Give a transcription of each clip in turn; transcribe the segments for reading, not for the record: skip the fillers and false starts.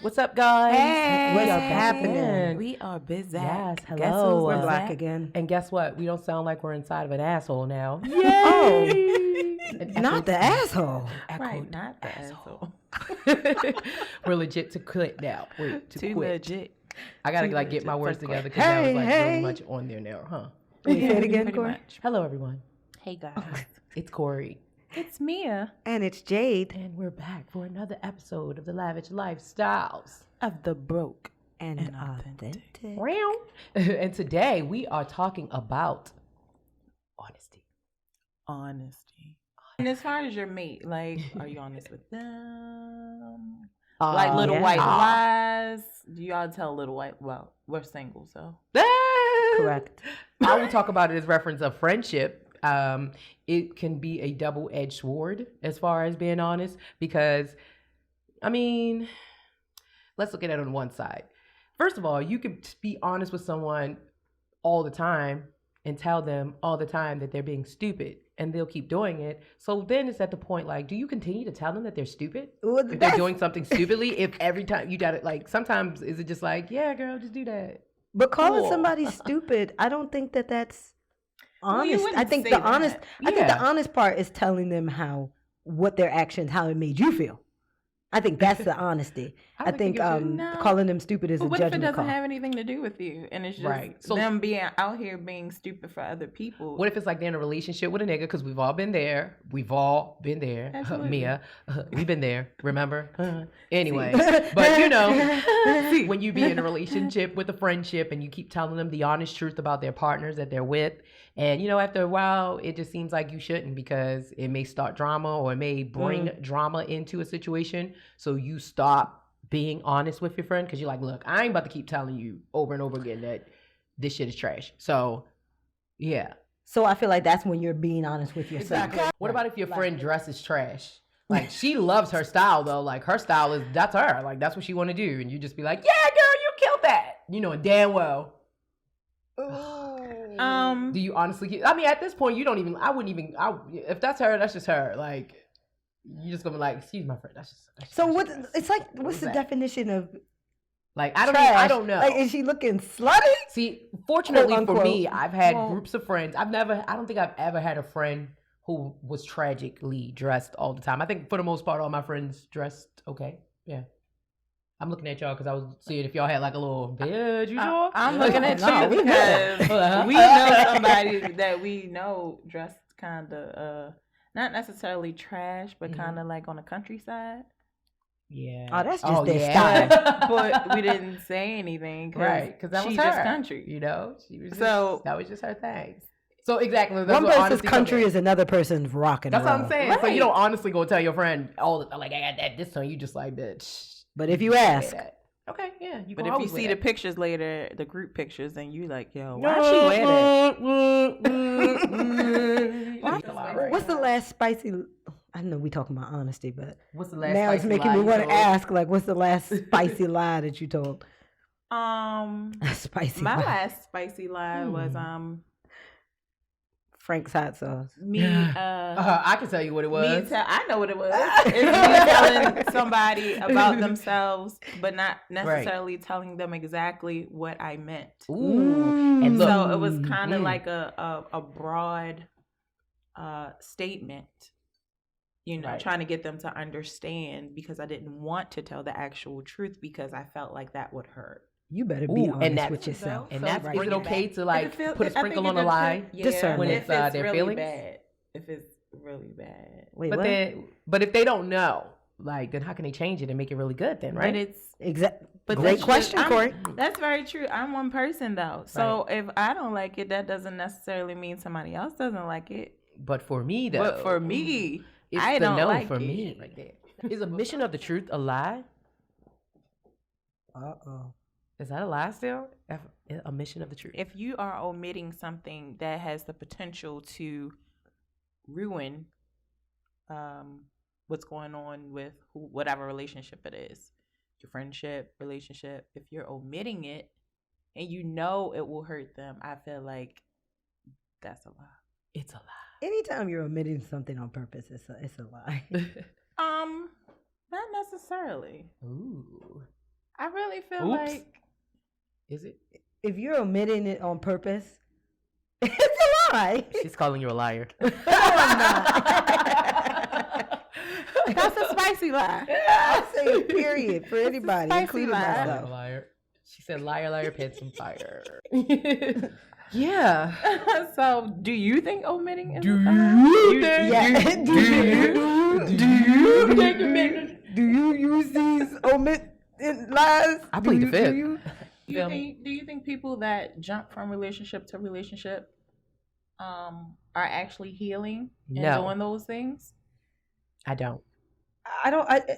What's up, guys? Hey, What's happening? We are busy. Yes, hello. Guess who's we're black again. And guess what? We don't sound like we're inside of an asshole now. Yay! Not the asshole. Right, not the asshole. We're legit to quit now. Wait, to Too quit. legit. I gotta Too like get legit my to words quit. together because that was like Hey. really much on there now, huh? Wait, say it again, Pretty Corey. much. Hello, everyone. Hey guys. It's Corey. It's Mia And it's Jade And we're back for another episode of the Lavish Lifestyles. of the broke. and And authentic. And today we are talking about honesty. Honesty. And as far as your mate, like, are you honest with them? Like little white lies. Do y'all tell little white? Well, we're single, so. Correct. I will talk about it as reference of friendship. It can be a double-edged sword as far as being honest, because, I mean, let's look at it on one side. First of all, you could be honest with someone all the time and tell them all the time that they're being stupid, and they'll keep doing it. So then it's at the point, like, do you continue to tell them that they're stupid? Well, If they're doing something stupidly, if every time you got it, like, sometimes is it just like, yeah, girl, just do that. But calling Cool. somebody stupid, I don't think that that's Well, you honest. wouldn't I think say the that. honest. I think the Yeah. honest part is telling them what their actions, how it made you feel. I think that's the honesty. I I would think think it should- No. calling them stupid is But a what if it judgment doesn't call. have anything to do with you, and it's just Right. So- them being out here being stupid for other people? What if it's like they're in a relationship with a nigga? Because we've all been there. We've all been there. Absolutely. Mia, we've been there. Remember? Anyway, but you know, when you be in a relationship with a friendship and you keep telling them the honest truth about their partners that they're with, and you know, after a while, it just seems like you shouldn't because it may start drama or it may bring drama into a situation. So you stop being honest with your friend because you're like, look, I ain't about to keep telling you over and over again that this shit is trash. So, yeah. So I feel like that's when you're being honest with yourself. What about if your friend dresses trash? Like, she loves her style though. Like, her style is, that's her. Like, that's what she want to do. And you just be like, yeah, girl, you killed that. You know, damn well. Do you honestly, I mean, at this point, you don't even, if that's her, that's just her. Like, you just gonna be like, excuse my friend, that's just So that's what? just- It's like, what what's is the that? definition of Like, I trash? don't know. Like, is she looking slutty? See, fortunately Quote, for unquote. me, I've had Well- groups of friends. I don't think I've ever had a friend who was tragically dressed all the time. I think for the most part, all my friends dressed okay. Yeah. I'm looking at y'all because I was seeing if y'all had like a little, bitch, you sure? I'm looking at No, you we because we know somebody that we know dressed kind of, not necessarily trash, but kind of like on the countryside. Yeah. Oh, that's just their yeah. style. But we didn't say anything, Right, because that was she's her. just country. You know, she was So- that was just her thing. So exactly, that's One what person's honesty country comes in. is another person's rock and That's roll. what I'm saying. So Right. you don't honestly go tell your friend, oh, like I got that this song. You just like, bitch. But if you say ask, that. Okay, yeah. You But can if you always see wear the that. pictures later, the group pictures, then you like, yo, why she wear that? what's the last spicy? I know we talking about honesty, but What's the last? now it's spicy making lie me you want to told? ask, like, what's the last spicy lie that you told? Spicy My lie. last spicy lie was Frank's hot sauce. me I can tell you what it was. I know what it was. It's me telling somebody about themselves, but not necessarily telling them exactly what I meant. Ooh, and look, So it was kind of like a broad statement, you know, Right. trying to get them to understand because I didn't want to tell the actual truth because I felt like that would hurt. You better be Ooh, honest and that's- with yourself. and So that's bring is it it okay back. to like If it feel- put a I think sprinkle it on a lie? depends- Discernment. When if it's, it's their really feelings? bad. If it's really bad. Wait, But what? then, but if they don't know, like, then how can they change it and make it really good? Then, right? But it's But But great that's question, just- Corey. That's very true. I'm one person though. So if I don't like it, that doesn't necessarily mean somebody else doesn't like it. But for me, though, But for me, it's I the don't no like for it. me right there. Is a mission of the truth a lie? Uh-oh. Is that a lie still? A mission of the truth. if you are omitting something that has the potential to ruin what's going on with whatever relationship it is, your friendship, relationship, if you're omitting it and you know it will hurt them, I feel like that's a lie. It's a lie. Anytime you're omitting something on purpose, it's a lie. Not necessarily. Ooh. I really feel Oops. like Is it? If you're omitting it on purpose, it's a lie. She's calling you a liar. No, I'm not. that's a spicy lie. I say period for anybody, spicy including lie. myself. Liar. She said, liar, liar, pants on fire. Yeah. So, do you think omitting is Do a lie? you think? Yeah. Do you think omitting? Do you use these omit lies? I plead the fifth. Do you think people that jump from relationship to relationship are actually healing and No. doing those things? I don't.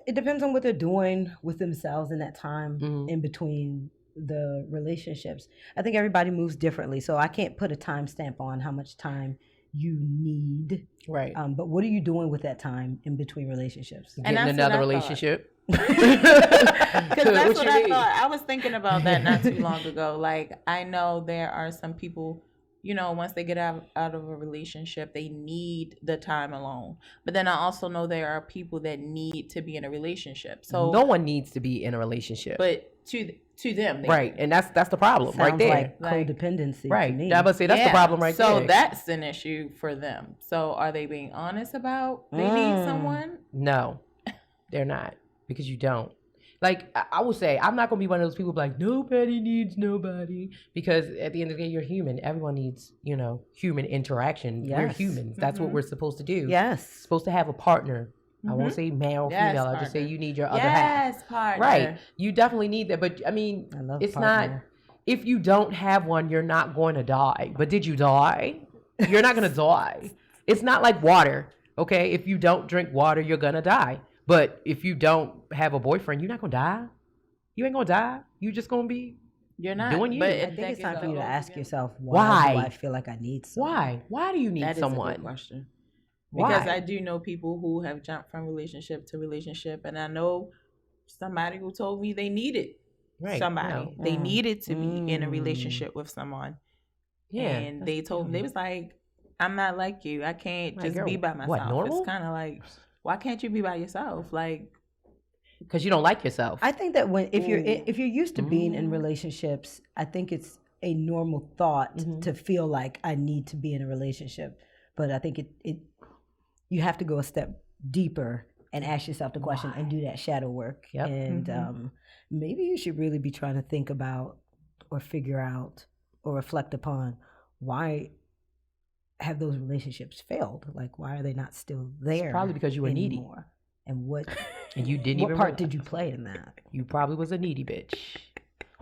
It depends on what they're doing with themselves in that time Mhm. in between the relationships. I think everybody moves differently, so I can't put a timestamp on how much time you need. Right. But what are you doing with that time in between relationships? And Getting that's what another I thought. Because relationship. that's what you I mean? thought. I was thinking about that not too long ago. Like, I know there are some people, once they get out of a relationship, they need the time alone. But then I also know there are people that need to be in a relationship. So No one needs to be in a relationship. but to them, they Right. And that's the problem right Sounds there. like codependency Right. to me. I would say that's the problem right so there. that's an issue for them. So are they being honest about they need someone? No, they're not, because you don't. Like, I would say, I'm not going to be one of those people like, nobody needs nobody. Because at the end of the day, you're human. Everyone needs, human interaction. We're Yes. humans. That's what we're supposed to do. Yes. Supposed to have a partner. I won't say male or Yes, female. I'll just say partner. you need your other half. Yes, partner. Right. You definitely need that. But, I mean, I love it's partner. not, if you don't have one, you're not going to die. But did you die? You're not going to die. It's not like water. Okay. If you don't drink water, you're going to die. But if you don't have a boyfriend, you're not going to die. You ain't going to die. You just going to be You're not doing you. But I think it's time for you to ask yourself, why Why? do I feel like I need someone? Why? Why do you need That is a someone? good question. Why? Because I do know people who have jumped from relationship to relationship, and I know somebody who told me they needed somebody. No. They needed to be in a relationship with someone. Yeah. And they told me, they was like, I'm not like you. I can't Like, just girl, be by myself. what, normal? It's kind of like, why can't you be by yourself? Like, Because you don't like yourself. I think that if you're used to being in Mm. relationships, I think it's a normal thought Mhm. to feel like I need to be in a relationship. But I think you have to go a step deeper and ask yourself the question and do that shadow work. Yep. And maybe you should really be trying to think about or figure out or reflect upon why have those relationships failed? Like, why are they not still there? probably because you were needy. anymore? And what And you didn't what even part realize. did you play in that? You probably was a needy bitch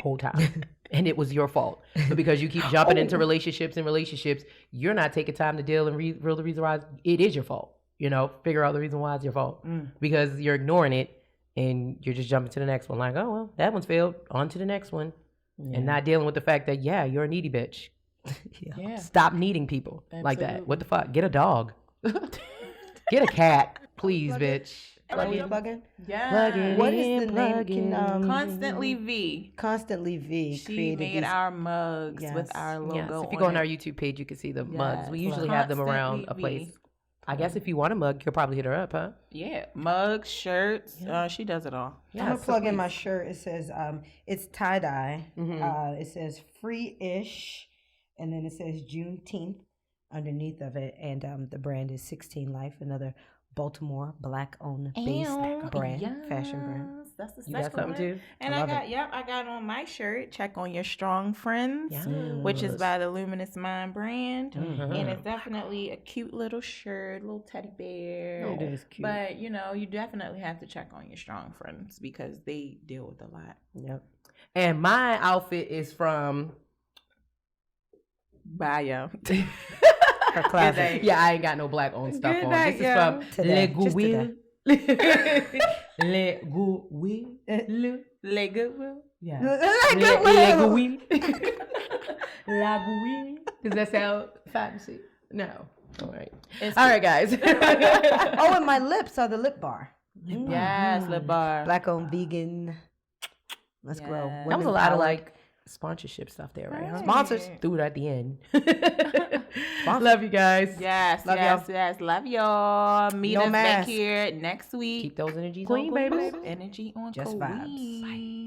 whole time. And it was your fault. But because you keep jumping into relationships, you're not taking time to deal and real the reason why it is your fault. Figure out the reason why it's your fault. Because you're ignoring it and you're just jumping to the next one. Like, oh, well, that one's failed. On to the next one. Yeah. And not dealing with the fact that, yeah, you're a needy bitch. yeah. Stop needing people like that. Absolutely. What the fuck? Get a dog. Get a cat, please, bitch. Plug-in? Yeah. Plug in. What is the name? Plug in. Constantly V. Constantly V She created made these. our mugs with Yes. our logo. Yes, if you go on it. our YouTube page, you can see the mugs. We Yes. usually have them around a Constantly place. V. I guess if you want a mug, you'll probably hit her up, huh? Yeah, mugs, shirts. Yeah. She does it all. I'm gonna plug in my shirt. It says it's tie dye. Mhm. It says free-ish, and then it says Juneteenth underneath of it, and the brand is 16 Life, another Baltimore black-owned based brand, fashion brand. That's the You got second something one. too? And I I love got, I got on my shirt. Check on your strong friends, which is Yes. by the Luminous Mind brand, Mhm. and it's definitely a cute little shirt, little teddy bear. It is cute. But you definitely have to check on your strong friends because they deal with a lot. Yep. And my outfit is from. Bio. Her closet. Yeah, I ain't got no black owned stuff Good on. night, This is yo. from Today, Le just Goupil. Le Goupil. Les Goodwill. Yeah. Like Le Goodwill. Goupil. La Goupil. Does that sound fancy? No. All right. All right, guys. Oh, and my lips are the lip bar. Yes, lip bar. Black-owned vegan. Let's grow. Yeah. That was a lot of Women-powered. sponsorship stuff there, right? Huh? Right. Sponsors, threw it at the end. Love you guys. Yes, Love yes. Love y'all. Meet No us back mask. here next week. Keep those energies Queen, on, baby. baby. Energy on Just Queen. vibes. Bye.